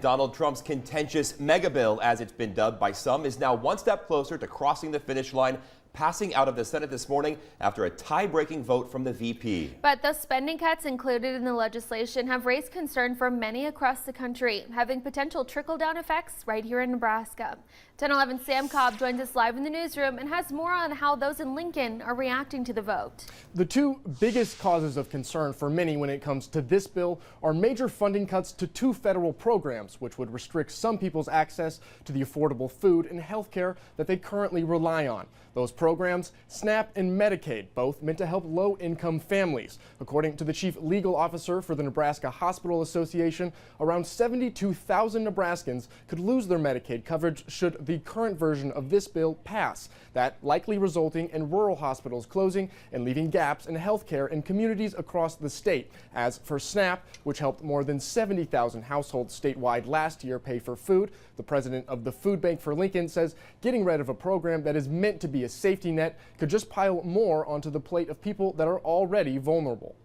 Donald Trump's contentious mega bill, as it's been dubbed by some, is now one step closer to crossing the finish line, passing out of the Senate this morning after a tie-breaking vote from the VP. But the spending cuts included in the legislation have raised concern for many across the country, having potential trickle-down effects right here in Nebraska. 1011 Sam Cobb joins us live in the newsroom and has more on how those in Lincoln are reacting to the vote. The two biggest causes of concern for many when it comes to this bill are major funding cuts to two federal programs, which would restrict some people's access to the affordable food and health care that they currently rely on. Those programs, SNAP and Medicaid, both meant to help low-income families. According to the chief legal officer for the Nebraska Hospital Association, around 72,000 Nebraskans could lose their Medicaid coverage should the current version of this bill pass, that likely resulting in rural hospitals closing and leaving gaps in health care in communities across the state. As for SNAP, which helped more than 70,000 households statewide last year pay for food, the president of the Food Bank for Lincoln says getting rid of a program that is meant to be a safety net could just pile more onto the plate of people that are already vulnerable.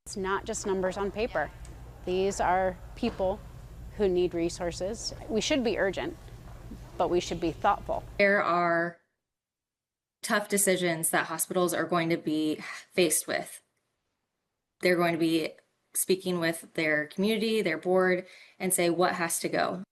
It's not just numbers on paper. These are people who need resources. We should be urgent, but we should be thoughtful. There are tough decisions that hospitals are going to be faced with. They're going to be speaking with their community, their board, and say what has to go.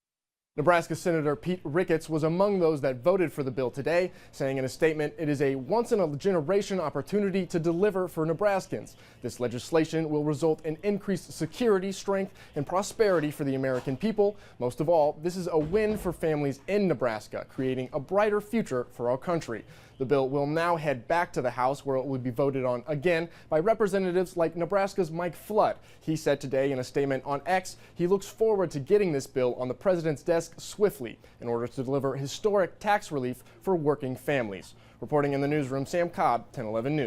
Nebraska Senator Pete Ricketts was among those that voted for the bill today, saying in a statement, it is a once-in-a-generation opportunity to deliver for Nebraskans. This legislation will result in increased security, strength, and prosperity for the American people. Most of all, this is a win for families in Nebraska, creating a brighter future for our country. The bill will now head back to the House, where it will be voted on again by representatives like Nebraska's Mike Flood. He said today in a statement on X he looks forward to getting this bill on the president's desk swiftly in order to deliver historic tax relief for working families. Reporting in the newsroom, Sam Cobb, 1011 News.